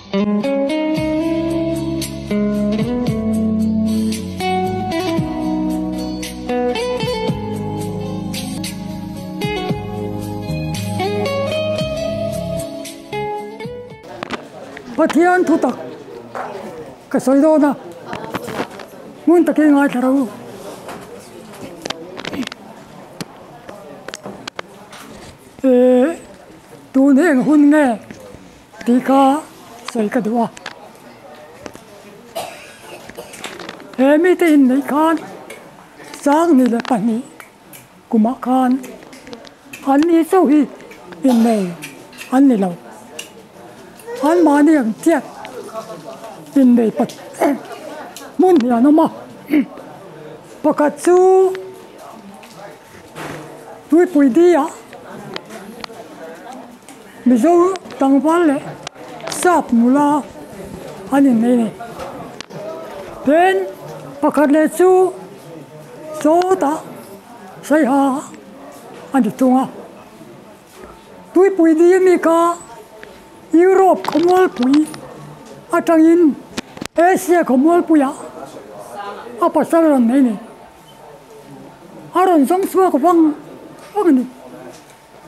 Phát hiện thu tắc cái soi đó na muốn tắc cái ngay thằng tu nên hun nghe thì cả soi cái đó mi tin này khan sáng này là pani cũng mặc khan anh ấy sau khi in này anh ấy lâu anh mà này ăn chết in này bắt muốn nhà nó mà bắt cái chú tôi bồi đi à bây giờ tăng văn lệ sắp mula anh in này bên bắt cái lệ chú số ta sai ha anh đi tung à tôi bồi đi mi cả Europe komol pui atangin Asia komol puya apa saran ini aron song suwa ko bang ni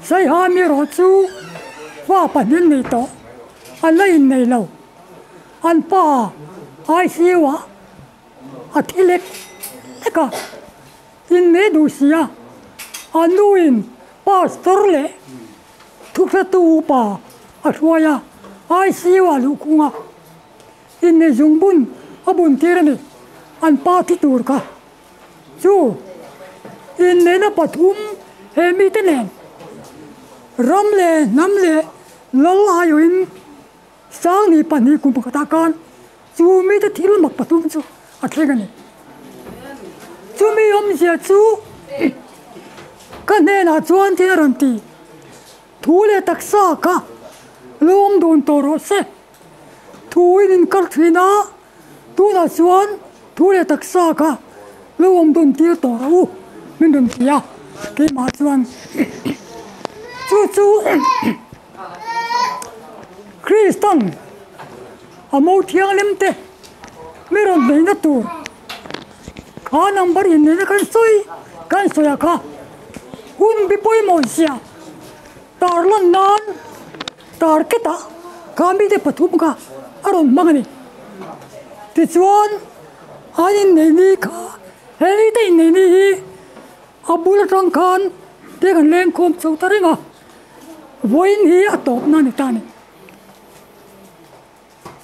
sai ha mi ro chu wa panin ni to alai nei lo an pa ai siwa atilek eka in ne du sia anuin pastor le thuk sa tu pa Achuaya, ai siwa lukunga. Inne jungbun abun tirani an pati turka. Chu inne na patum hemitenen. Ramle namle lalayo in sangi pani kumpakatakan. Chu mi te til mak patum chu atlegani. Chu mi omsia chu kanena chuan tinaranti. Thule taksa ka. Lom don toro se thuin in kal thina tu na chuan thu le taksa ka lom don tir toro min dum tia ke ma chuan chu Kristan amo thiang lemte meron nei na tur ka number in ne kan soya ka hun bi poi mo sia tarlan nan tar kita kami de patum ka aron mangani ti chuan anin nei ni ka hei te nei ni abul tang khan te kan leng khom chau taringa voin hi atop na ni tani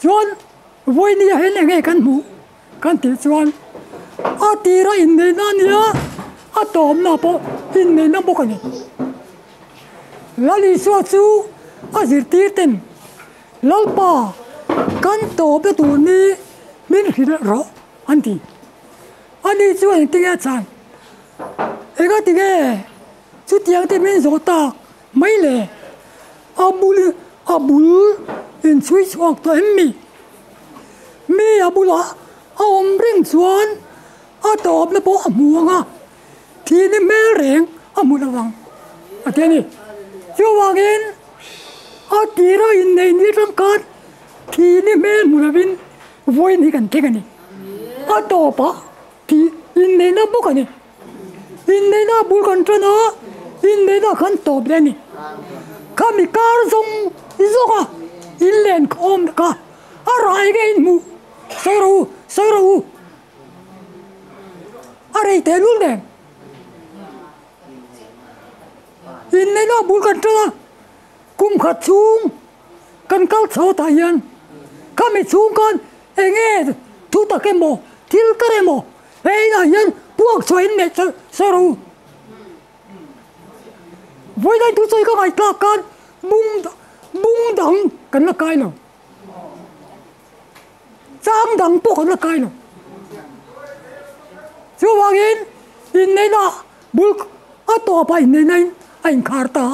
chuan voin hi hen nge kan mu kan ti chuan atira in nei na nia atom na po in nei na bokani lali so chu azir tirten lalpa kan to be tu ni min hil ro anti ani chu an tinga chan ega tinge chu tiang te min zo ta mai le abul in chui chuak to mi abula om ring chuan a top na po amuanga thi ni mel reng amulawang ateni chu wangin Atira in nei ni rang kan thi ni mel mulavin voi ni kan tegani atopa thi in nei na bokani in nei na bul kan trana in nei na kan top deni kami kar zong izoka in len khom ka arai ge in mu soiru arai te lul den in nei na bul kan trana kum khat chung kan kal chho ta yan kami chung kan enge thu ta ke mo til kare mo ei na yan puak choin ne soru voi dai tu choi ka ngai ta kan bung dang kan la kai lo chang dang po kan la kai lo chu wangin in nei na bul ato pa in nei ain khar ta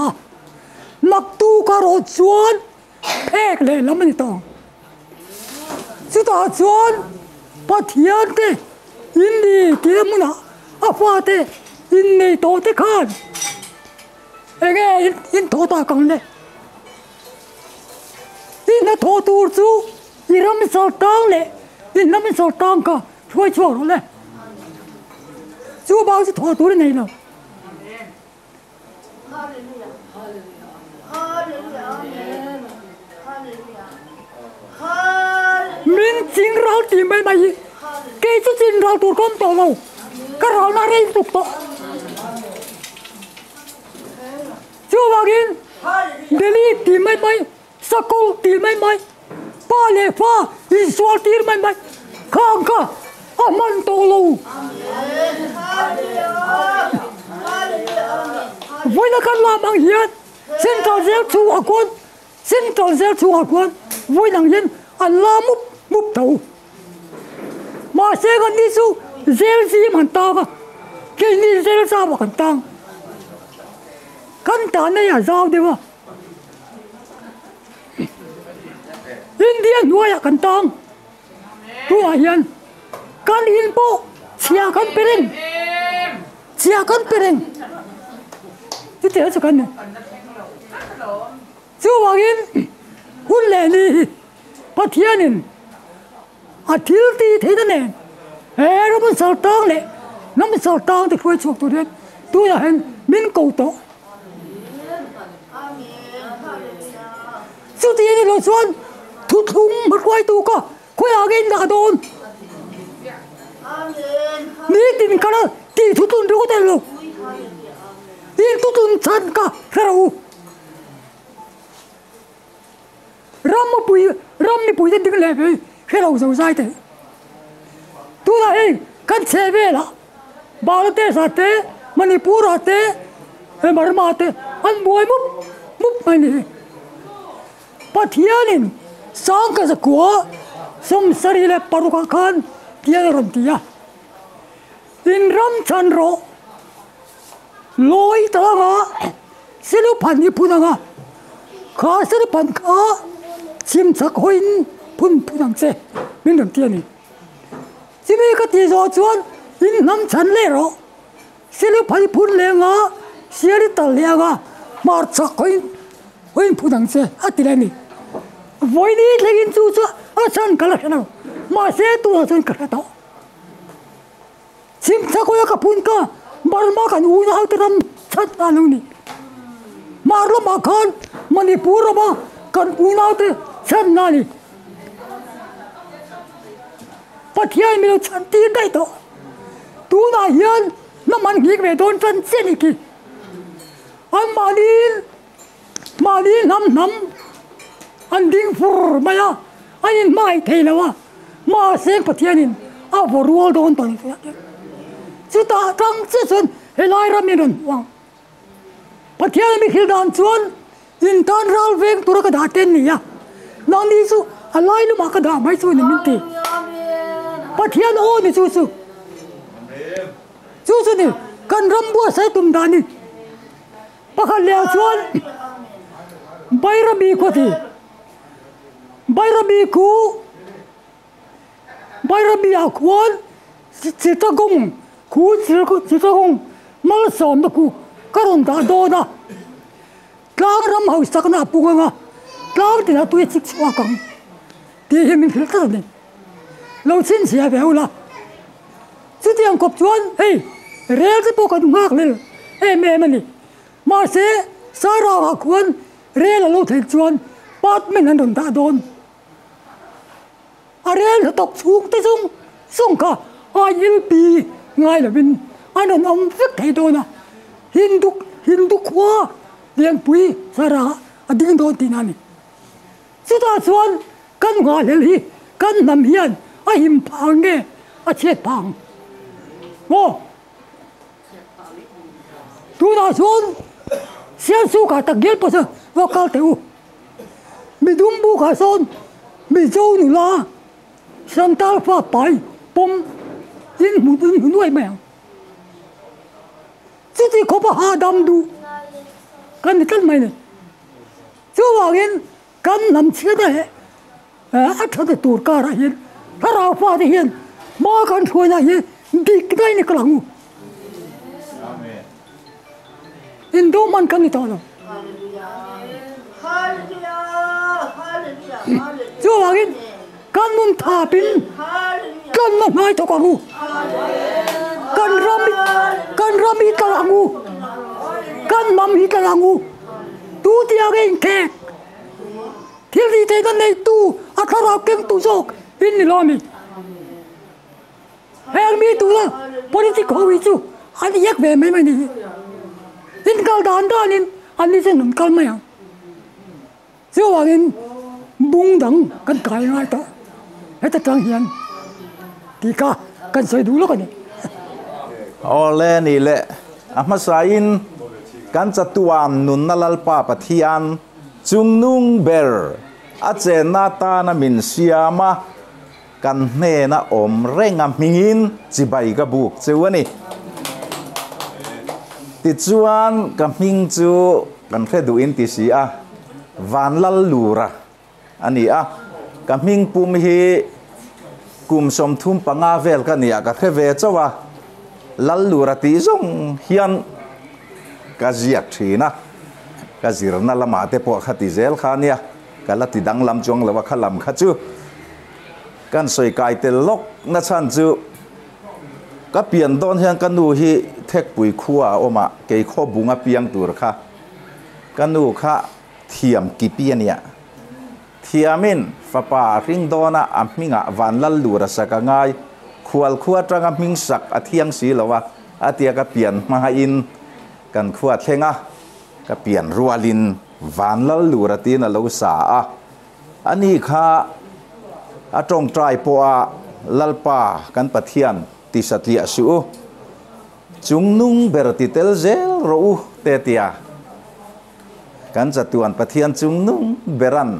mặc tu cả rồi chuan phek le lắm anh tao chứ ta chuan bắt hiền thế in đi kia muốn à pha thế in này to thế khan anh nghe in to ta căng đấy in nó to tu chú 이러면 설탕래 이러면 설탕가 좋아 좋아래 주 바우스 더 돌이 내려 mình chính rau tìm mày mày cái chút chính rau tụt con tổ đâu cái rau nó đi tụt tổ chưa bao nhiêu Delhi tìm mày mày Sakol tìm mày mày pa lệ pha Israel tìm mày mày khang cả aman tổ lâu với nó cần làm bằng hiền xin cho gieo chú ở quân xin cho gieo chú ở quân với thằng hiền Allah múp đầu mà sẽ còn đi su gieo gì mà ta cả cái đi gieo sao mà cần ta này là sao đấy mà India nuôi à cần tăng tu hiền cần hiền po chia cần piring thế thế sao cần này chưa bao nhiêu huấn luyện đi bắt hiền à thiếu đi thế này nó mới sợ tăng này nó mới sợ tăng thì phải chụp tôi đấy tôi là hiền mình cầu tổ chú tiền đi lo xuân thút thùng mất quay tu cả quay ở cái nhà đồn Ni tin kana ti thutun ro te lo. Ti thutun chan ka kharo. Ram ni pui den ding le be kharo so sai te. Tu la ei kan se ve la. Bangladesh ate Manipur ate Burma ate an boy mup mani. Pathianin sang ka zakwa som sari le paruka khan kia ron tia. In ram chandro loi tanga silu pani punanga kha silu pan kha sim sak hoin pun punang se min ram tia ni. Simi ka ti zo chuan in nam chan le ro silu pani pun le nga siari tal le nga mar sak hoin punang se atile ni. Voi ni legin chu chu a chan kala kana ma se tu chan kala to. Sim sak hoya ka pun ka Burma kan una hauteram chat anuni. Marlo makan Manipur ba kan una te chan nani. Pathian mi lo chan ti dai to. Tu na hian na man hi ve don chan chen ki. An malin nam an ding fur maya anin mai theilawa ma seng pathianin a vorwal don ton chuta tang che chun helai ramin wang pathian mi khil dan chuan in tan ral veng tur ka da ten ni ya nang ni su alai lu ma ka da mai chu ni min ti pathian o ni chu ni kan ram bu sai tum da ni pakha le chuan bairabi ko thi bairabi a kwan chita gong ku chita gong mal som da ku karon da do na tlang ram hau sakna punga tlang ti na tu chik chwa kang ti himin khil ta ni lo chin sia be ula chu tiang kop chuan hey rel ti po ka ngak le me mani ma se sara ha kwan rel lo thei chuan pat men an don da don arel tok chung te sung ka ayil pi ngai la bin anon om fik thei do na hindu khwa lian pui sara ading do tinani chuta chuan kan nga le hi kan nam hian a him phang nge a chet phang mo tu da chuan sian su ka tak gel pa sa wakal teu mi dum bu ka son mi zo nu la santal fa pai pom in mu nuai mèo chứ thì có bao hà đam du cần thì chân mày này chứ vào yên cần làm chuyện đấy hết thật là tụt cả ra yên ta rào pha thì yên mà cần thôi là yên đi cái này này cái lòng in đâu man cần thì to rồi chứ vào yên กันนุนทาปินกันมาไงตัวกังูกันรามีกลางูกันมามีกลางูตูที่อะไรแค่ที่รีเทกันในตู้อาคาราเก่งตู้โจกอินนี่ล้อมีเฮงมีตู้ละ politik hobi tu ani yak ve me ni in kal dan dan in ani sen num kal ma siêu wa in bung dang kan kai ngai ta eta tang hian ti ka kan sai du lo kan ni ole ni le ama sain kan chatuam nun nalal pa pathian chung nung ber a chen na ta na min siama kan hne na om renga mingin chibai ka buk chewani ti chuan ka ming chu kan hredu in ti si a van lal lura ani a ka ming pum hi kum som thum panga vel ka nia ka kheve chawa lal lura ti zong hian ka ziak thina ka zirna lama te po khati zel khania kala ti dang lam chong lawa khalam khachu kan soi kai te lok na chan chu ka pian don hian kan nu hi thek pui khuwa oma ke kho bunga piang tur kha kan nu kha thiam ki piania thiamin fa pa ring dona amminga van lal lura saka ngai khwal khuwa tanga ming sak athiang si lawa atia ka pian ma in kan khuwa thenga ka pian rualin van lal lura ti na lo sa a ani kha atong trai po a lalpa kan pathian ti satlia su chung nung berti tel zel ro te tia kan chatuan pathian chung nung beran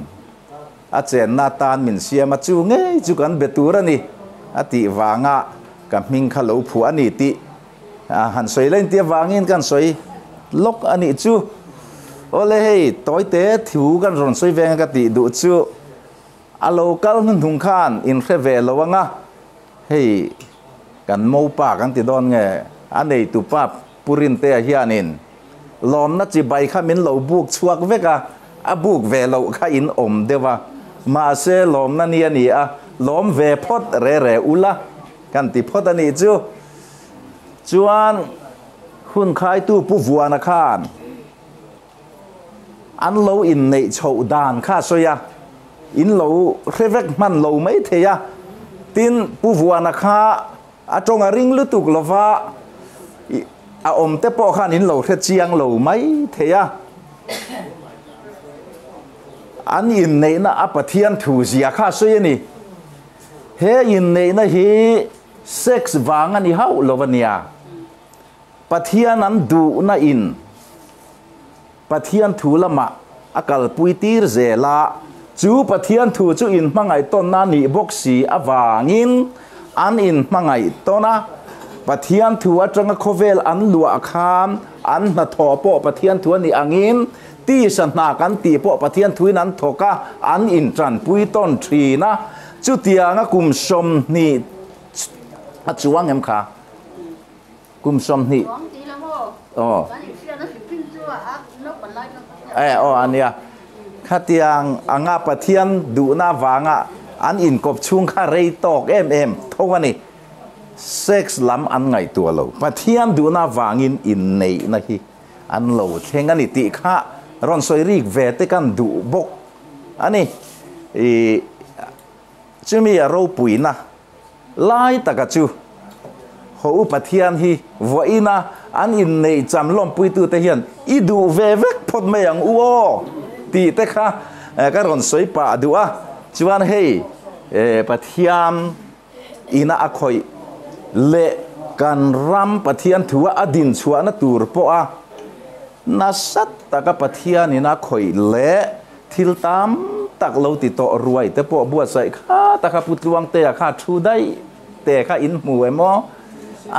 a chen na tan min siama chu nge chu kan beturani ati wanga ka ming khalo phu ani ti han soi len tia wangin kan soi lok ani chu ole hei toy te thiu kan ron soi veng ka ti du chu alo kal nun thung khan in kheve lowanga hei kan mo pa kan ti don nge anei tu pa purin te hianin lom na chi bai kha min lo buk chuak veka a buk ve lo kha in om dewa ma se lom na ni ani a lom ve phot re re ula kan ti phot ani chu chuan hun khai tu pu vuana khan an lo in nei chou dan kha soya in lo revek man lo mai theya tin pu vuana kha atong a ring lutuk lova a om te po khan in lo the chiang lo mai theya an in nei na apathian thu zia kha soy ni he in nei na hi sex wang ani hau lovania pathian an du na in pathian thu lama akal puitir zela chu pathian thu chu in mangai ton na ni boxi awangin an in mangai tona pathian thu atanga khovel an lua kham an na thopo pathian thu ni angin ti san na kan ti po pathian thu nan thoka an in tran pui ton thina chu tianga kum som ni achuang em kha kum som ni ania khatiang anga pathian du na wanga an in kop chung kha rei tok em thowani sex lam an ngai tua lo pathian du na wangin in nei na hi an lo thengani ti kha ron soi rik ve te kan du bok ani chumi ro puina lai takachu ho pathian hi voina an in nei cham lom pui tu te hian i du ve vek phot me ang uo ti te kha ka ron soi pa du a chuan hei pathian ina a khoi le kan ram pathian thua adin chua na tur po a na sat taka pathian ina khoi le thil tam tak lo ti to ruai te po bua sai kha taka putluang te kha thu dai te kha in mu emo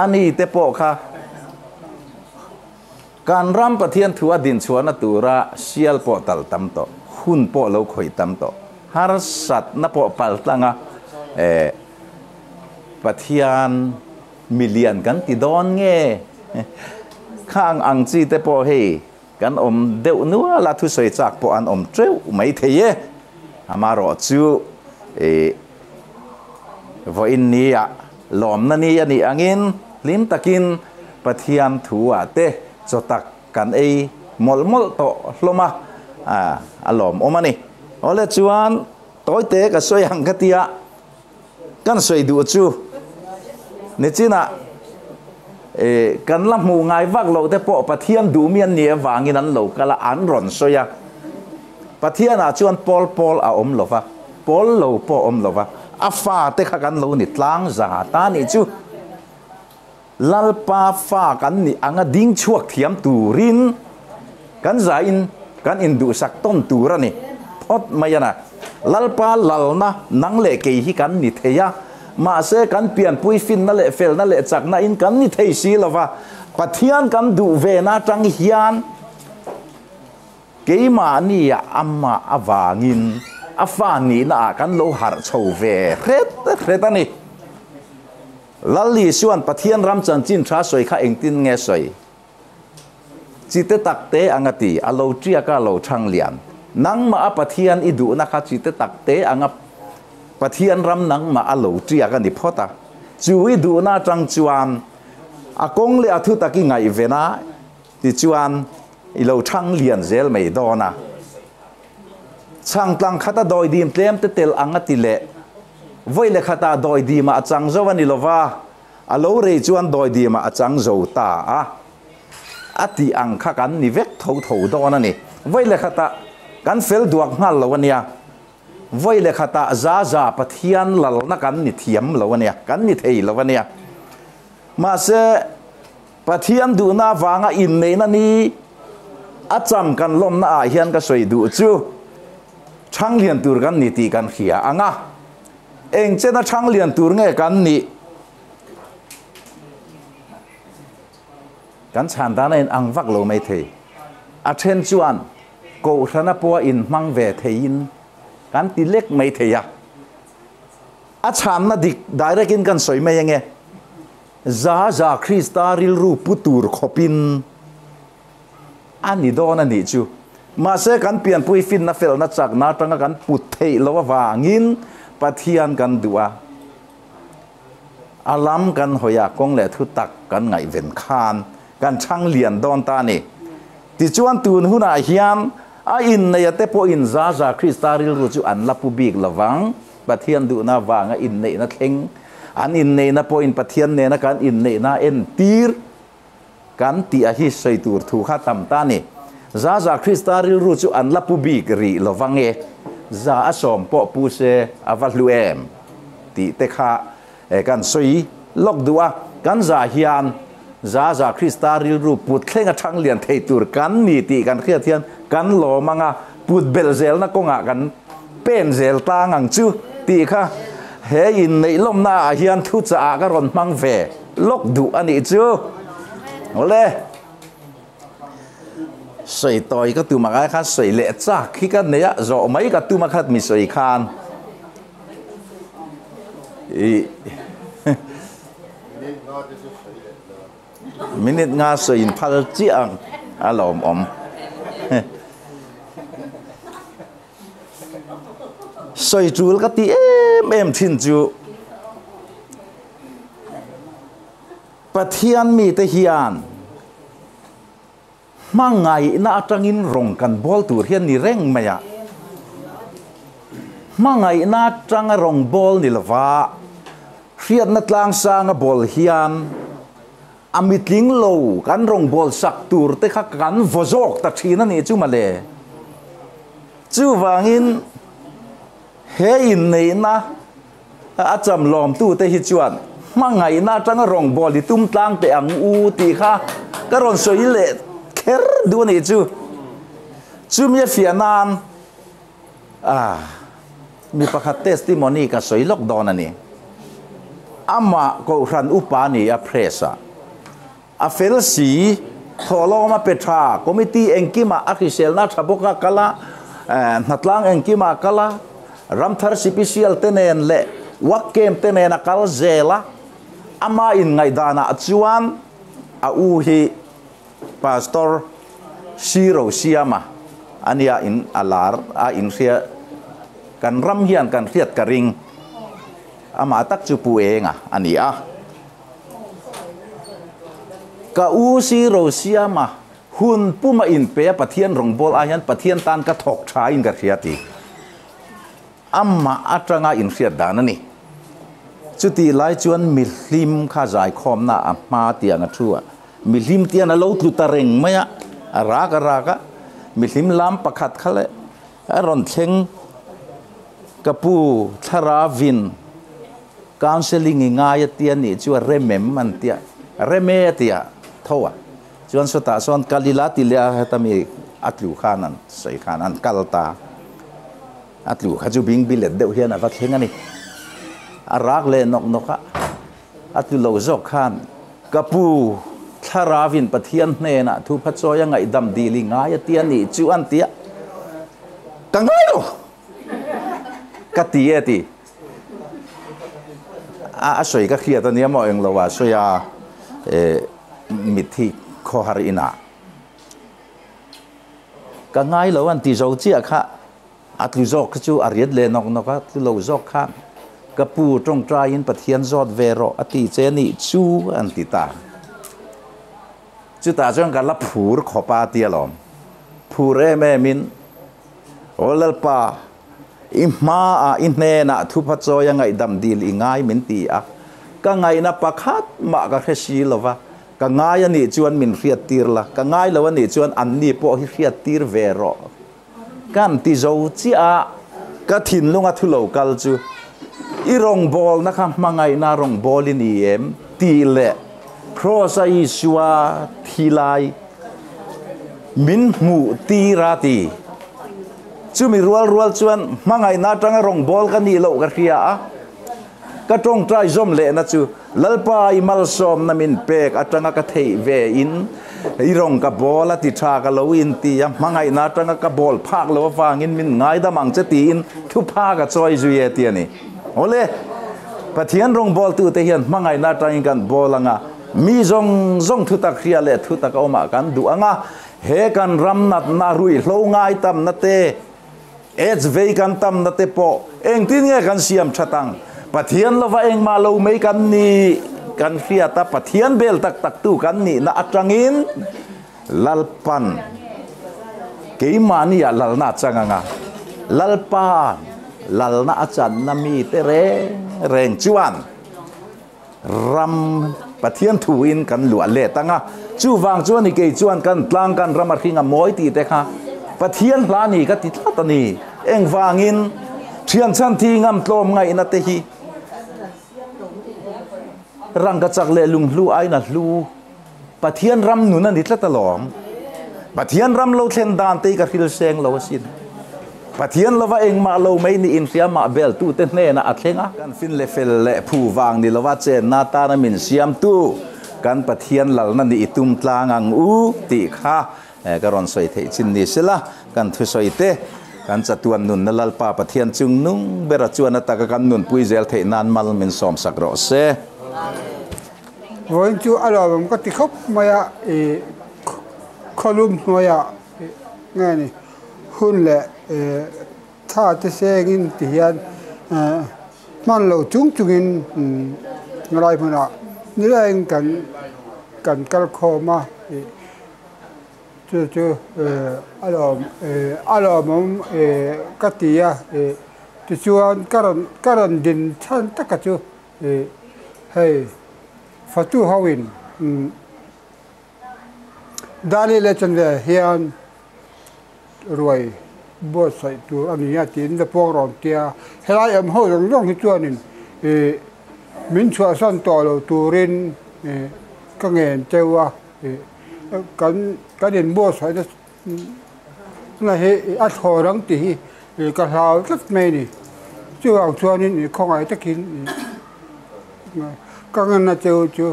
ani te po kha kan ram pathian thua din chua na tura sial po tal tam to hun po lo khoi tam to har sat na po pal tanga pathian million kan ti don nge khang ang chi te po he kan om deu nu la thu soi chak po an om treu mai theye amaro chu vô in ni à lom na ni ani angin lim takin pathian thu à te cho tak kan ei mol to hloma alom omani ole chuan toy te ka soi hang katia kan soi du chu ni china kan lam mu ngai vak lo te po pathian du mian ni wangin an lo kala an ron soya pathian a chuan pol a om lova pol lo po om lova afa te kha kan lo ni tlang za ta ni chu lalpa fa kan ni anga ding chuak thiam turin kan za in kan in du sak ton tura ni phot mayana lalpa lalna nang le ke hi kan ni theya ma se kan pian pui fin na le fel na le chak na in kan ni thei si lova pathian kan du ve na tang hian ke ma ni ya amma awangin afa ni na kan lo har chho ve ret ani lalli suan pathian ram chan chin tha soi kha engtin nge soi chite takte angati alo tria ka lo thang lian nang ma pathian idu na kha chite takte anga pathian ram nang ma alo tria ka ni phota chui du na tang chuan akong le athu taki ngai vena ti chuan ilo thang lian zel mei dona chang tlang khata doi dim tlem te tel angati le voi le khata doi di ma chang zo ani lova alo re chuan doi di ma chang zo ta ati ang kha kan ni vek tho dona ni voi le khata kan fel duak ngal lo ania voi le khata za pathian lal na kan ni thiam lo ania kan ni thei lo ania ma se pathian du na wanga in nei na ni acham kan lom na a hian ka soi du chu thang lian tur kan ni ti kan khia anga eng chena thang lian tur nge kan ni kan chan da na in ang vak lo mai thei a then chuan ko thana po in mang ve thein kan ti lek mai theya a chan na dik direct in kan soi mai nge za krista ril ru putur khopin ani dona ni chu ma se kan pian pui fin na fel na chak na tanga kan put thei lo wangin pathian kan dua alam kan hoya kong le thu tak kan ngai ven khan kan chang lian don ta ni ti chuan tun huna hian a in na yate po in za krista ril ru chu an lapu bik lawang pathian du na wanga in nei na thleng an in nei na po in pathian ne na kan in nei na en tir kan ti a hi sei tur thu kha tam ta ni za krista ril ru chu an lapu bik ri lovange za asom po pu se avaluem ti te kha kan soi lok dua kan za hian za krista ril ru put thlenga thang lian thei tur kan ni ti kan khia thian kan lo manga put bel zel na konga kan pen zel ta ngang chu ti kha he in nei lom na hian thu cha ka ron mang ve lok du ani chu ole soi toi ka tu ma ka kha soi le cha khi ka ne ya zo mai ka tu ma khat mi soi khan minute nga soi in phal chi ang alom om soi chul ka ti em thin chu pathian mi te hian mangai na atangin rong kan bol tur hian ni reng maya mangai na tanga rong bol ni lova fiat na tlang sang a bol hian amitling lo kan rong bol sak tur te kha kan vozok ta thina ni chu male chu wangin he in nei na acham lom tu te hi chuan mangai na tanga rong bol di tum tlang te ang u ti kha karon soi le kher du ni chu mi fianan mi pakhat testimony ka soi lok don ani ama ko ran upa ni a presa a fel si tholoma petra committee enkima akhisel na thaboka kala natlang enkima kala ramthar cpcl tenen le wakem tenen akal zela ama in ngai dana chuan a u hi pastor Shiro Siama ania in alar a in ria kan ram hian kan riat ka ring อามาตักจูปูเองอันนี้กะอูซีโรเซียมาหุ่นปุ่มอินเปียปะเทียนรองบอลอายันปะเทียนตันกระถกชาอินกระเทียตีอามาอัตรงาอินเสียดานั่นนี่จุดที่ไล่จวนมิลิมข้าใจคอมน่ะมาเตียงชั่วมิลิมเตียนเราตุตะเร่งไหมรากะมิลิมล้ำประคัดเขาเลยรอนเชงกระปูทาราวินการเซลิงง่ายเตียนี่จวนเรเมมมันเตียเรเมเตียเท่าจวนสุดท้ายส่วนกาลิลาติเลียให้ตมีอัตลูขานันใส่ขานันกัลตาอัตลูขาจูบิงบิเลตเดียวเฮียนะวัดเฮงนี่รักเลนนกอัตลูจอกขานกระปูทาราวินปะเทียนเนนะทุพัดโซยังไงดำดีลิง่ายเตียนี่จวนเตียกังไงลูกตีเอตีสวยก็เขียนตัวนี้มองเองเราว่าสวยมิถิขอหารินาก็ง่ายแล้ววันที่เราเจ้าค่ะอัตลุจอกก็จู่อารีดเลนนกอัตลุจอกค่ะกับปูตรงใจอินปะเทียนจอดเวโรอติเจนี่จู่อันติตาจู่ตาจังกันละผูรขอปาเตียลอมผูเรแม่มินโอเลลปาอิมาอินเนนะทุพัดโซยังไงดำดีลิง่ายมินตีก็ไงนะปะคัดมากระเฮชีลวะก็ง่ายนี่จวนมินเรียตีร์ละก็ง่ายแล้วนี่จวนอันนี้พอเรียตีร์เวโรกันที่เราจีก็ถิ่นลงอัทุโลกัลจูอีรองบอลนะครับมังไงน่ารองบอลนี่เอ็มตีเละเพราะใส่ชัวทีไลมินมูตีราตีจู่มีรัวจวนมังไงน่าจังรองบอลกันนี่โลกันเรียก็ตรงใจจอมเละนะจู่ลัลปายมัลซอมนามินเปกอัตงกะเทเวอินอีรองกับบอลติชากะโลอินตีมังไงน่าจังกับบอลภาคโลฟางอินมินง่ายดามังจะตีอินทุภาคจอยจุยเตียนี่โอเล่ปะเทียนรองบอลตัวเทียนมังไงน่าจังกันบอลงะมีจงทุตักเรียเละทุตักเอามากันดูอ่ะเฮกันรำนัดนารุยโลง่ายตำนัดเตเอชเวกันตำนัดเตโปเองที่เนี่ยกันเสียมชะตังปะเทียนละว่าเองมาโลไม่กันนี่กันเฟียตาปะเทียนเบลตักตู้กันนี่นะอัจงินลัลปันเกี่ยมานี่yaลัลนาจังงะลัลปันลัลนาจันนามีเตเรงจวนรำปะเทียนถูอินกันหลวเละตังะจูวางจวนนี่เกี่ยจวนกันตลางกันรำมาริงะมอยตีเตค่ะปะเทียนลานี่ก็ติดลาตานี่เองวางอินเทียนชันทีงามโตมไงนะเตฮีรังกระจักเลลุงลูไอนัดลูปะเทียนรำหนุนันดิตละตลอมปะเทียนรำเราเทนดานตีกับฟิลเซงเราสินปะเทียนเราว่าเองมาเราไม่นี่อินเสียมาเบลตู้เต้นเน่นะอัดเลงกันฟินเลเฟลเลผู้วางนี่เราว่าเจนนาตานามินเสียมตู้กันปะเทียนหลังนั่นอิตุมตลางังอูติค่ะกรอนสวยเทชินนี่สิละกันทุสวยเตกันจัตวันนุนนลัลปาปะเทียนจุงนุ่งเบรจวนตะกันนุนปุยเซลเทนานมัลมินสอมสักรอเซวันจูอารมณ์ก็ติดขับมาคอลุมมาไงนี่หุ่นแหละถ้าจะเสียงินที่ยันมันเราจุงอินอะไรพวกนั้นนี่เองกันกัลโคมาจู่อารมณ์ก็ตีที่ชวนการันดินฉันตะกัจูให้ฟัตูฮาวินดาลีเลจันเดเฮียนรวยบอสใส่ตัวอันนี้ตีนจะพวกรอนเตียเฮลัยอัมโฮร้องที่ตัวนึงมินชัวสันต่อเราตัวเรนก็เงินเจ้ากันเดินบอสใส่จะนั่นเหตุอัดหัวรังตีกระเราก็ไม่นี่จู่เอาตัวนี้ของไอ้ตะกินก็งั้นนะเจ้า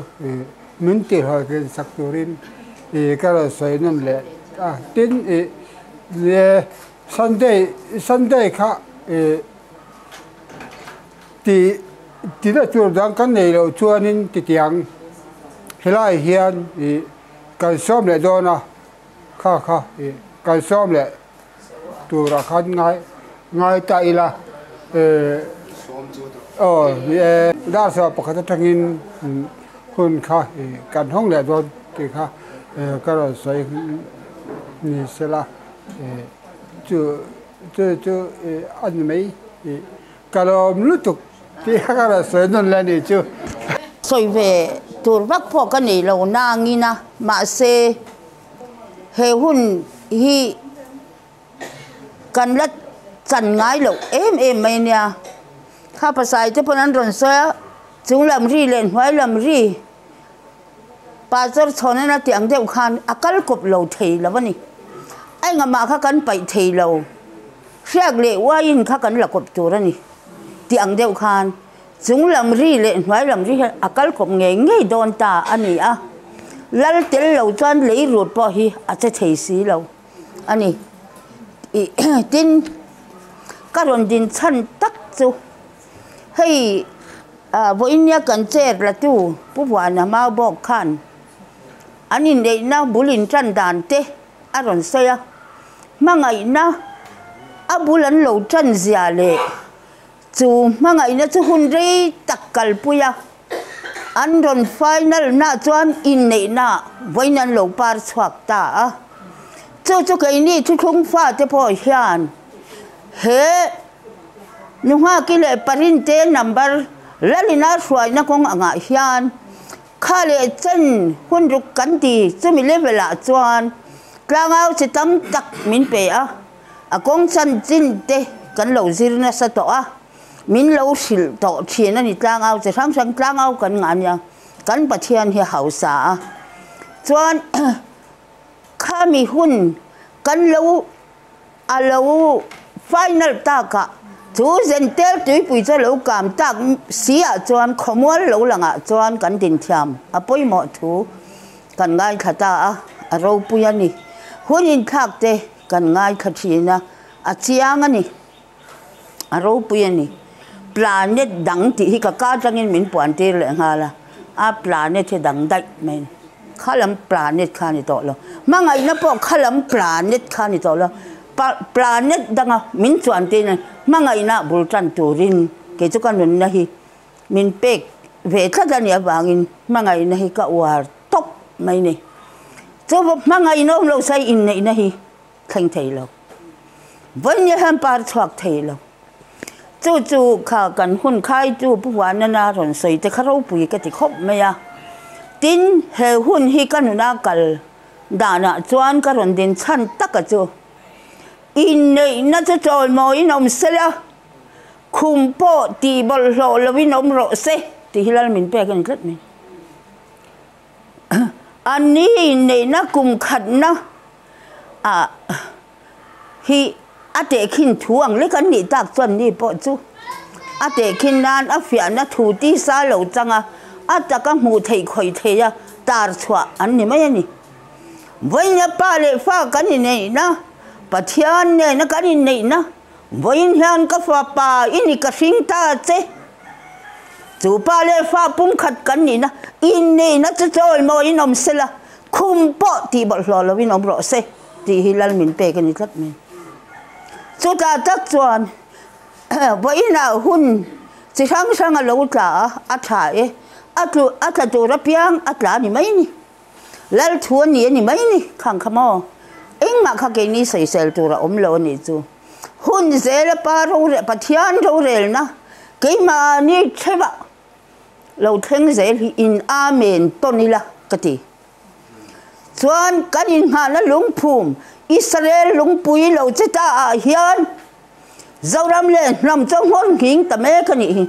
มินตีหอยเป็นสักตัวรินก็เราใส่นั่นแหละทิ้งซันเดย์ค่ะที่ได้จูดดังกันในเราชวนนินติดยังเฮลัยเฮียนการซ้อมเลยโดนนะค่ะการซ้อมเลยตัวราคาง่ายตายละ ด้านสอบปกติทั้งอินคุณค่ะการห้องแหล่ตัวที่ค่ะก็เราใส่นี่เสละจะอันไม่ก็เราไม่รู้ตุกที่ก็เราใส่นั่นแหละนี่จูสวยเวตัวรักพอกันนี่เรานางนี่นะมาเซเฮหุ่นฮีกันละจันง่ายหรอกไม่เนี่ยข้าภาษาที่พนันรอนเสียจุงลำรีเล่นไว้ลำรีปาจรชนนั่นที่อังเดียวคันอากาศกบเราเทแล้ววะนี่ไอ้งามาข้ากันไปเทเราเรียกเลยว่ายินข้ากันหลักกบตัวนี่ที่อังเดียวคันจุงลำรีเล่นไว้ลำรีอากาศกบเงี้ยโดนตาอันนี้อ่ะแล้วเตลเราจวนเลยรูดพอฮีอาจจะเทสีเราอันนี้ดินก็รอนดินชั้นตักจูให้วันนี้กันเจอละตู้ผู้ว่านะมาบอกขันอันนี้เนี่ยนะบุลินจันดานเตะอารอนเสียมังไงนะบุลันเหลาจันเสียเลยจูมังไงนะจูหุ่นรีตักกัลปุยอันรอนไฟนัลน่าจวนอินเนี่ยนะวันนั้นเหลาปาร์สวักตาจูไก่นี่ทุกคงฟ้าจะพอเฮียนเฮนุ่งผ้ากิเลปรินเตนัมเบอร์แล้วนี่น่าสวยนะคงอ่างเฮียนข้าเลยเช่นหุ่นรุกกันดีจะมีเลเวลจวนกลางเอาจะตั้งตักมินเปียกงจันจินเตกันเหลาซิรนัสโตมินเหลาสิลโตเชียนนี่กลางเอาจะทั้งกลางเอากันงานยังกันปะเทียนเฮียเฮาสาจวนข้ามีหุ้นกันเราไฟนัลตากะจูเซนเตอร์ตุยปุยจะเรากามตากเสียจวนขโมยเราหลังจวนกันดินเทียมปุยหมดทูกันง่ายขัดเราปุยนี่หุ้นอินทักเตกันง่ายขัดชีนะเชียงนี่เราปุยนี่ปลาเน็ตดังที่กะก้าจังอินมินปวนเตเลยฮะละปลาเน็ตที่ดังได้ไหมข้าลำปลาเน็ตข้านี่ต่อแล้วมังไงนะพวกข้าลำปลาเน็ตข้านี่ต่อแล้วปลาเน็ตดังมินจวนเตนะมังไงนะบุลจันตูรินเกจุกันนุนนะฮีมินเป็กเวทกันเนี่ยบางอินมังไงนะฮีก็วาร์ตกไม่เนี่ยจะมังไงน้องเราใส่อินเนี่ยนะฮีแข่งไทยเราวันนี้ฮันปาร์ชวักไทยเราจู่ข้ากันหุ่นไข่จู่ผู้วานนานาหล่นใส่แต่ข้าเราปุยก็ติดคบไม่ยาดินเฮหุ่นฮีกันนากัลดานะจวนกันรอนดินชั้นตักจู่อินเนี่ยน่าจะจอยมอยนมเสียคุมโปตีบอลโลลวินมโรเซตีฮิลามินเปกันอีกแล้วมั้ยอันนี้เนี่ยนะกุมขัดนะฮีอาเตคินทวงเล็กันนี่ตักจวนนี่ปอจู่อาเตคินนานอาฟิอานะถูตีซาเหลาจังอาตะกังหูเทยคอยเทียตาร์ชวอันนี้ไม่นี่วันนี้ป้าเล่ฟ้ากันนี่นะปะเทียนเนี่ยนะกันนี่นะวันนี้ฮันก็ฟ้าป้าอินี่ก็สิงตาเจจู่ป้าเล่ฟ้าปุ่มขัดกันนี่นะอินนี่นะจะโจยมอยนมเสละคุมปอตีบอลลอวินมรอเซตีฮิลามินเปกันนี่ทัดมั้ยจู่ตาตักจวนวันนี้น่ะหุ่นจะช่างเราจ้าอาถ่ายอัตตัวรับยังอัตลานี่ไม่นี่แล้วทัวนี่นี่ไม่นี่ขังขโมยเอ็งมาข้าเกนี่ใส่เซลตัวเราโลนี่จู่หุ่นเซลปารูเรปะเทียนรูเรลนะเกี่ยมานี่ใช่ปะเราเทงเซลอินอาเมนต้นนี่ละกติส่วนกันอินหาละลุงภูมิอิสราเอลลุงปุยเราจะตาเฮียนเจ้ารำเล่นรำจงหุ่นหิงแต่แม่กันนี่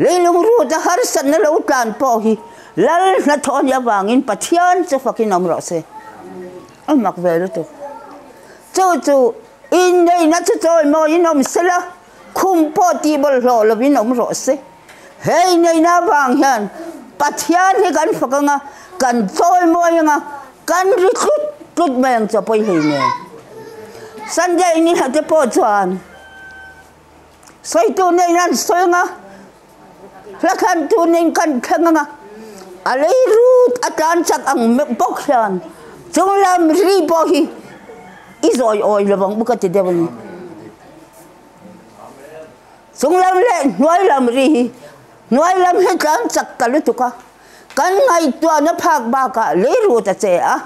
เลยลุงรู้จะหาสันนั่นเราการพอฮีแล้วนัทอนยาบางอินปัทยันจะฟักินน้ำร้อนเสอันมักเวรุตุจู่อินได้นัทจอยมอยินน้ำเสละคุมพอตีบอลโลลวินน้ำร้อนเสเฮ้ยในน้าบางยันปัทยันให้กันฟักงะกันจอยมอยังงะกันริคุดแมงจะไปให้เนี่ยสัญญาอินี่หัดจะพอจวนใส่ตัวในนั้นสวยงะแล้วคันตัวนี้กันแข็งงะอะไรรู้อาจารย์จักอังปกยันจงลำรีบอฮีอิสอยระวังบุกติเดวัน sung lam le nuai lam ri nuai lam he tlan chak kalu tuka kan ngai tua na phak ba ka le ru ta che a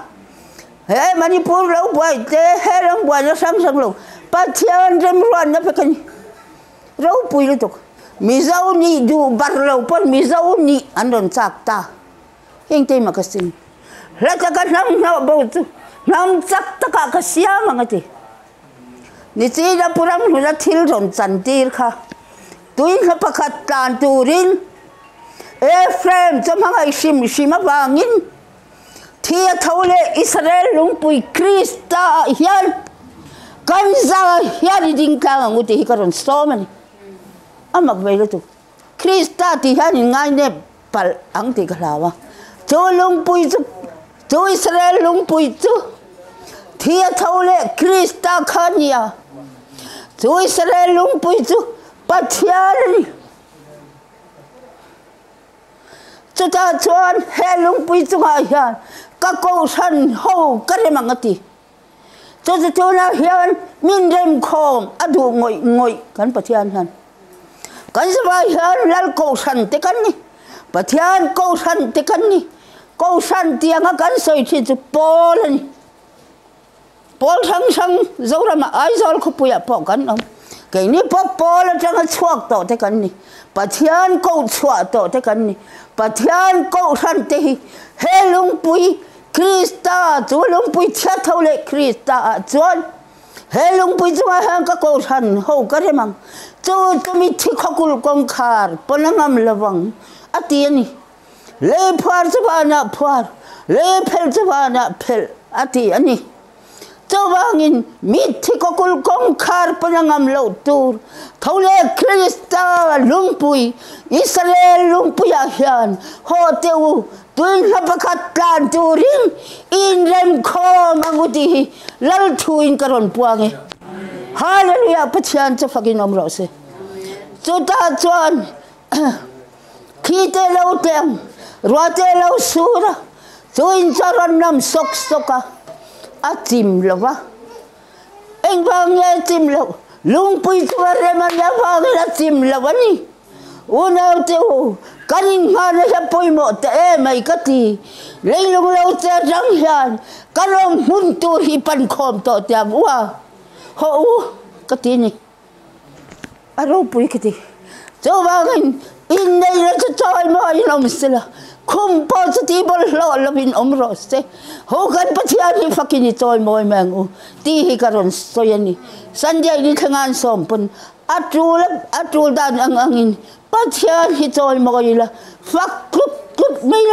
he Manipur lo boy te he ram boy na sang sang lo pathian rem ron na pekan ro pui lu tuk mi zau ni du bar lo pon mi zau ni andon chak ta heng te ma ka sin la ta ka nam na bo tu nam chak ta ka sia ma ngati ni chi da puram hu la thil ron chan tir kha tuin kha pakhat tan turin Ephraim chamanga sim sima wangin thia thole Israel lungpui Krista hian kanza hian ding ka nguti hikaron soman amak velo tu Krista ti hian ngai ne pal ang ti khlawa cho lungpui chu Israel lungpui chu thia thole Krista khania chu Israel lungpui chu pathian cho ta chuan he lungpui chunga hian ka ko san ho ka re mangati cho na hian min rem khom adu ngoi kan pathian han kan sa hian lal ko san te kan ni pathian ko san te kan ni ko san tianga kan soi thi chu pol ni pol sang zorama ai zol khupuya po kan om cái ní pol trang chuak to te kan ni pathian ko chua to te kan ni pathian ko san te he lungpui Krista chu lungpui thia thole Krista chuan he lungpui chu hang ka ko san ho ka re mang chu mi thi khokul kong khar ponangam lawang ati ani le phar chu bana phar le phel chu bana phel ati ani Tawangin mithi kokul kongkar panangam lautur thole Krista lungpui Israel lungpui ahian hoteu tuin lapakat lan turing inrem kho manguti lal thuin karon puange hallelujah pathian cha fakin omrose chuta chuan khite lo teng rote lo sura tuin charon nam sok soka atim lova eng bang ya tim lo lungpui chu re man ya bang la tim lova ni una teu kanin ngana ya poi mo te e mai kati leilung lo te rang hian kalong hun tu hi pan khom to te wa ho kati ni aro pui kati chu bang in nei la chu choi mo i nom sila kum po chu ti bol lo lovin omro se ho kan pathian ni fakini choi moi mangu ti hi karon soyani sanjay ni thangan som pun atul dan angin pathian hi choi moi la fak kut mai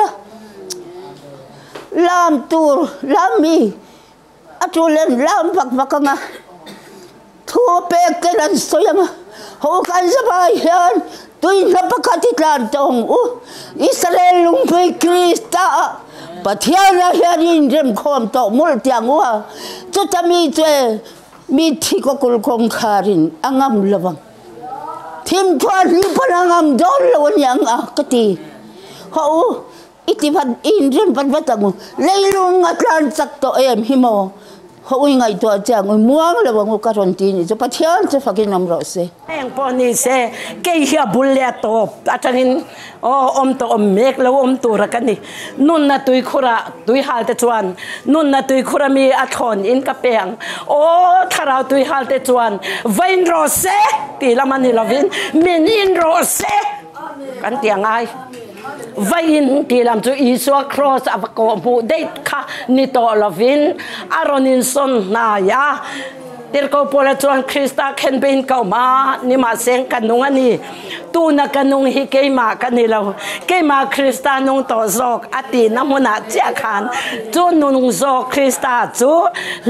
lam tur lami atulen lam fakanga thu pe kelan soyanga ho kan sabai hian tuin lapakati tlan tong Israel lungpui Krista pathian hian in rem khom to mul tiang wa chu tami che mi thi ko kul kong kharin angam lawang thim thwan ni panangam dol lawon yang akati ho itivan in rem pan batangu leilung atlan sak to em himo ho ngai to chang muang lawang karon ti ni chu pathian che fakin nam ro se eng poni se ke hia bulle to atangin om to om mek lo om tu ra kan ni nun na tui khura tui hal te chuan nun na tui khura mi athon in ka peng tharau tui hal te chuan vain ro se ti lamani lovin minin ro se kan tiangai vain ti lam chu Isua cross avako bu date kha ni to lovin aronin son na ya tirko pola chuan Krista khen bein kauma ni ma seng kanung ani tu na kanung hi keima kanilo keima Krista nung to zok ati namuna chia khan chu nung zok Krista chu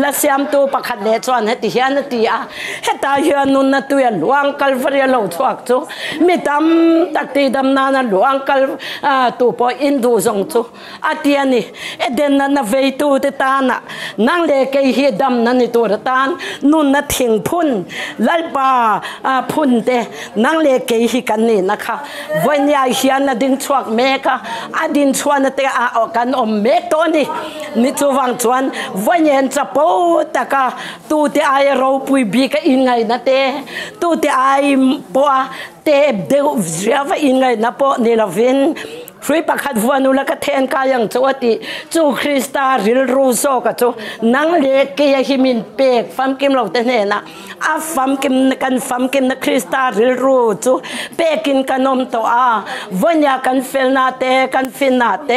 la siam tu pakhat le chuan heti hian ti a heta hian nun na tu ya luang kalvaria lo chuak chu mitam takti dam na na luang kal tu po indu zong chu ati ani eden na vei tu te ta na nang le ke hi dam na ni tu tan nun na thing phun lalpa phun te nang le ke hi กันนี่นะคะวันนี้เฮียนดิ้งชวกเมกะอดินชวนเตะอกันเมกตัวนี้นี่จูวังชวนวันนี้จะปูตะกะตูเตไอเราปุยบีกอินไงนะเตตูเตไอปัวเตเดวเรียกว่าอินไงนะปอนี่ละวินช่วยประคัดวันุละกเทนกายังจวติจูคริสตาริลรูโซกจูนังเล็กเกียหิมินเปกฟัมกิมเราเตเนนะอาฟัมกิมกันฟัมกิมนักคริสตาริลรูจูเปกินกันนมตัววันยากันเฟลนาเตกันฟินนาเต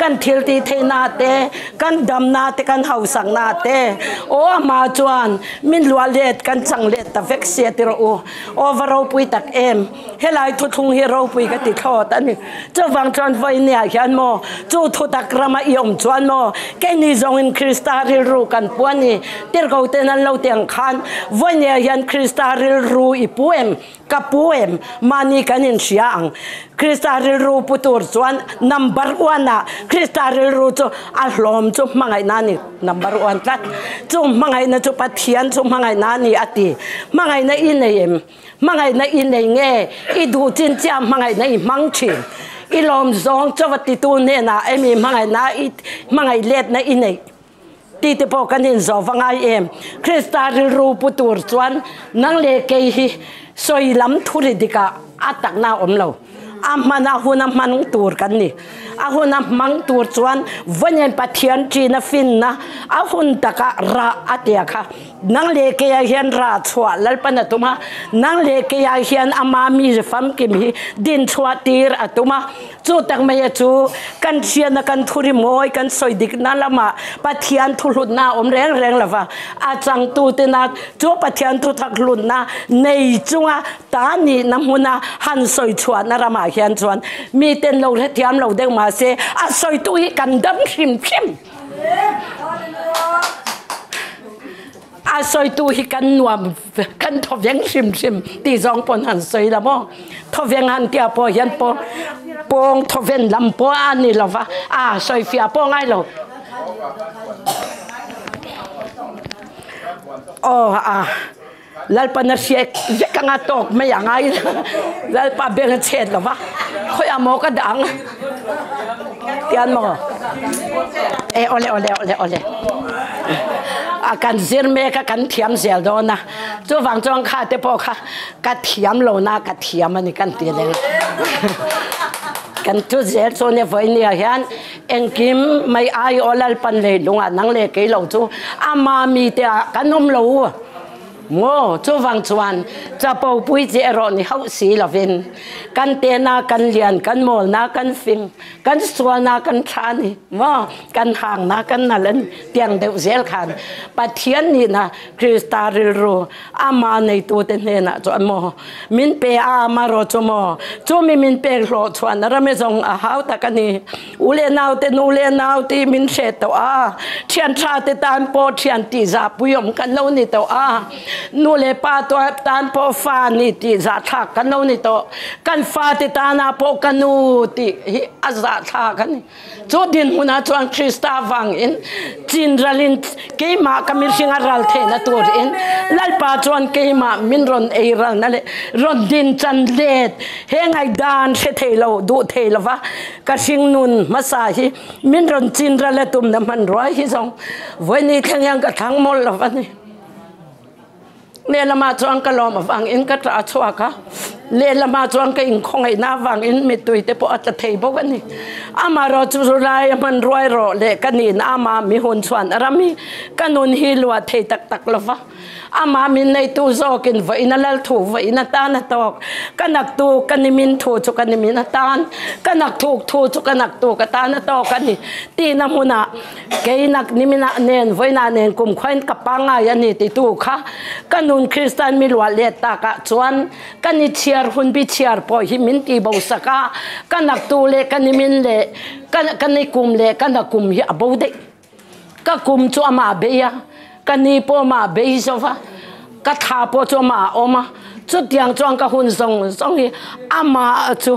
กันทิลตีเทนาเตกันดำนาเตกันเฮาสังนาเตโอ้มาจวนมินลัวเล็ดกันจังเล็ดตะเฟกเสียติโรโอวาเราปุยตักเอ็มเฮลัยทุทุงเฮเราปุยกติทอตันนี่จะวังจวนไฟเนี่ยเห็นโมจูทุตักรามาอิมจวนโมแค่นี้จงอินคริสตาริลรูกันปวนนี่เติร์กเอาเตนันเราเตียงขันวันนี้เห็นคริสตาริลรูอีปวมกับปวมมานี่กันอินเชียงคริสตาริลรูปุตุรจวนนัมเบอร์วันน่ะคริสตาริลรูจูอัลลอมจูมังไงนั่นนี่นัมเบอร์วันตัดจูมังไงนะจูปัทเทียนจูมังไงนั่นนี่อติมังไงนะอินเนมมังไงนะอินเนงเงอีดูจินจ้ามังไงนะอีมังชินอีลมซองจวัติตูเนี่ยนะเอ็มีมังไงนะอีมังไงเล็ดนะอินเนตีติปอกันอินซอฟังไอเอ็มคริสตาริลรูปุตุรจวนนังเลเกยสอยลำทุริดิกาอัตักนาอมเราอามานาหุนมังตูรกันนี่อาหุนมังตูรจวนวันยันปัทยันจีนฟินนะอาหุนตะกะราอัตยาค่ะนังเลกยาเฮียนราชัวลัลปนตุมานังเลกยาเฮียนอามามีฟัมกิมฮีดินชัวตีร์อตุมาจูตักเมยจูกันเชียนกันทุริโมยกันสอยดิกนั่นละมาปัทยันทุลุนนาอมแรงแรงละว่าอาจังตูตินักจูปัทยันทุทักลุนนาในจุงตานีน้ำหุนาหันสอยชัวนารมาเฮียนชวนมีเต็นเราเทียมเราเด้งมาเสอาสอยตุยกันดำชิมชิมอาสอยตุยกันนวมกันทบยังชิมชิมตีจองปนหันสอยละมั้งทบยังหันเตียปอยันปอปองทบยังลำปออันนี้ละวะสอยเฟียปอไงเราโอ้ลัลปนเสียเวกังตกไม่อย่างไงลัลปะเบงเช็ดหรอวะค่อยเอาหมอกระดังเตียนหมอโอเลกันเสียเมกกันเทียมเสียโดนนะจูฟังจงข้าเตปอค่ะกันเทียมโลนะกันเทียมมันนี่กันเตียเลยกันทุเสียโซเนฟเนี่ยเห็นเอ็งกิมไม่อายอลัลปันเลยลุงนั่งเลยกี่เราจูอามามีเตะกันนมเราโง่จูฟังชวนจะปูปุยเจรอนี่เขาสีละวินกันเตนากันเลียนกันโมลนากันฟิงกันสวนากันชานี่ว่ากันห่างนากันนั่นเตียงเดือดเสียขันปัทเทียนนี่นะคริสตาริลรูอามาในตัวเตนเนนะจวนโมมินเปอามารอจโมจูมีมินเปโลชวนเราไม่ส่งอาหาวตะกันนี่อุเลนาวเตนูเลนาวที่มินเชตัวเชียนชาติตานโปเชียนตีจับยมกันเรานี่ตัวนูเลปาตัวตานโปฟานิติจัตทักกันนู่นนี่โตกันฟาติตานาโปกันนูติอาจัตทักกันจูดินหุนาจวนคริสตาฟังอินจินรัลินเกยมาคามิรชิงารัลเทนตัวอินลัลปาจวนเกยมามินรอนเอรัลนั่นเลยรอนดินจันเลดเฮงไอดานเชเทโลดูเทลวะกระชิงนุนมาสาฮิมินรอนจินรัลตุมน้ำมันร้อยฮิซองวันนี้ทั้งยังกระทั่งหมดละวันนี้เลี้ยมาจวนก็ลอมาฟังอินก็จะชัวค่ะเลี้ยมาจวนก็อินคงไอ้น้าฟังอินไม่ตุยแต่พอจะเทบอกกันนี่อามารอจุรุไรมันรวยรอเล็กกันนี่อามามีหุ่นชวนอามีกันนุนฮิลวดเทตักละวะอามามินในตู้โซกินไว้นั่นแล้วถูกไว้นั่นตานั่นตอกกันนักตูกันนิมินถูกจุกันนิมินตานกันนักถูกจุกันนักตูกันตานั่นตอกกันนี่ตีน้ำหุนาเกยนักนิมินาเนนไว้นาเนนกุมควันกับปังไงยันนี่ตีตู้ค่ะกันนุนคริสเตียนมีหลวงเลียตากะจวนกันนิเชียร์หุ่นบิเชียร์พอหิมินตีบ่าวสกากันนักตูเล่กันนิมินเล่กันนิกุมเล่กันนักกุมฮิบ่าวเด็กก็กุมจัวมาเบียกันนี่พอมาเบย์โซฟาก็ท้าพอจัวมาออกมาจุดยังจวนก็หุ่นส่งฮีอามาจุ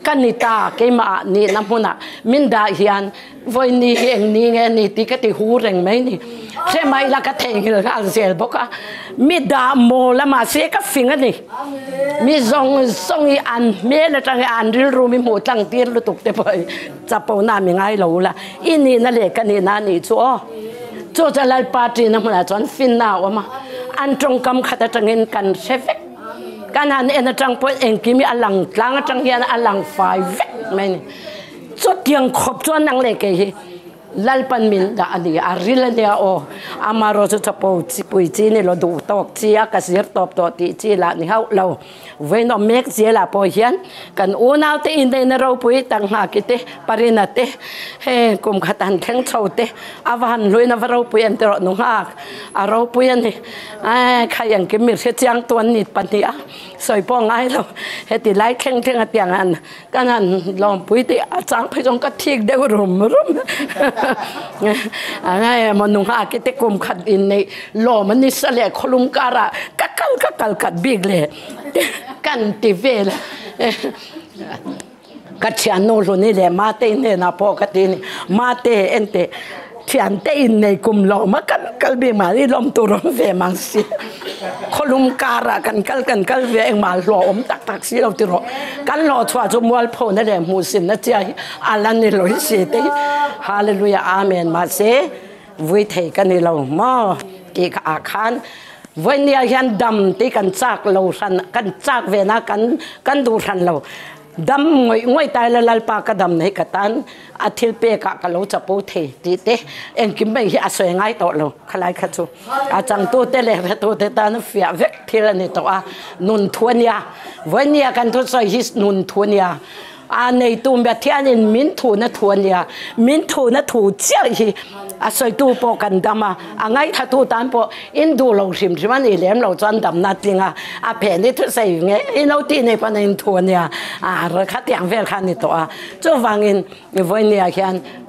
กันนิตาเกมานี่น้ำหุ่นมินดาเฮียนวันนี้เองนี่ไงนี่ที่ก็ที่หูเร่งไหมนี่ใช่ไหมล่ะก็เทงเลยอาเซียนบอกว่ามิดาโมละมาเสียก็ฟิงกันนี่มีส่งอันเมื่อจังอันรู้มีหมูจังตีรู้ตุกเตไปจะปนามีไงเราละอินนี่นั่นแหละกันนี่นั่นนี่ชัวจะเล่าปาจีน้ำหุ่นจนฟินน่าวมาอันตรงกำขัดจังเงินกันเชฟการหันเอ็นจังพอเองกิมีอลังกลางจังเฮียนอลังไฟเวกไม่เนี่ยสุดยังขบจวนนังเล็กเฮลัลปันมินดาอันนี้อาริลเนี่ยโออามาโรสุจะปูจิปุยจีนี่เราดูตอกจีอากัสเยร์ตบตัวตีจีละนี่เขาเราเวนอเมกเจละพอเฮียนกันอูนาวเตอินเดนเราปุยตั้งหากิเตปรินาเตเฮกุมขัดอันแข็งโชเตอาวันลุยนาเราปุยอันเตอร์นุหากอาเราปุยนี่ใครยังกิมิรเชจียงตัวนิดปันเนี่ยสวยปองไงเราเฮติไลแข็งเทงอัดอย่างนั้นกันนั้นลองปุยติอาจารย์ไปจงกระทิกเดือดรุมอะไรมันนุ่งหากิเตกุมขัดอินในหล่อมันนิสเลคลุมการะกัลขัดบิกเลยกันติเวลกัจฉานุรุนี่แหละมาเตนเนี่ยนะพอกตินี่มาเตเอ็นเตที่อันเตอินในกุมหล่อมากันบิมาที่ลมตัวรมเวมังสีคลุมการะกันเวเองมาหล่ออมตักสีเราติรอกันหล่อชัวจมวัลพอนั่นแหละมูสินนั่นใจอัลลันนี่ลอยเสียเตฮาเลลูยาอาเมนมาเสวิเทกันนี่เรามากีกอาคารวันนี้ยันดำที่กันจากเราทันกันจากเวน่ากันดูทันเราดำงวยตายละลปากระดำในกตันอาทิตย์เปกะกะเราจะปูเทตีเตเอ็งกิมไม่อาศัยง่ายต่อเราคลายขัดจูอาจังตัวเตเลตัวเตตานฟิอาเวกทีละนี่ตัวนุนทวนยาวันนี้กันทุกส่วนฮิสนุนทวนยาอันในตัวแบบที่อันนี้มินทูนะทวนยามินทูนะทูเจ้าฮีอาศัยตัวปกันดำอ่ะง่ายถ้าตัวตามปอินดูเราชิมมันอีเลี้ยมเราจำดำนัดจริงอ่ะแผ่นนี้ทุกสิ่งไงอินเราตีในปันอินทวนยาราคาที่อังเวลคันนี่ตัวจู่ฟังอินวันนี้แค่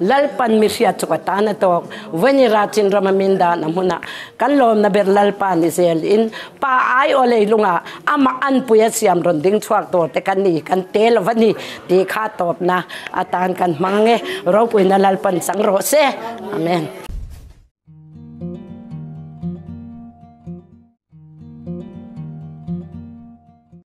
ลัลปันมิเชียจุกตานตัววันนี้ราชินรามินดานะมุนะกันลมนะเบรลัลปันอิเซลอินป้าไอโอเลยลุงอ่ะอามาอันปุยเสียมรอนดิ้งชวกตัวแต่กันนี่กันเตลวันนี้ดีข้าตบนะอาตานกันมังเงเราปุยนัลปันสังโรเซอเมน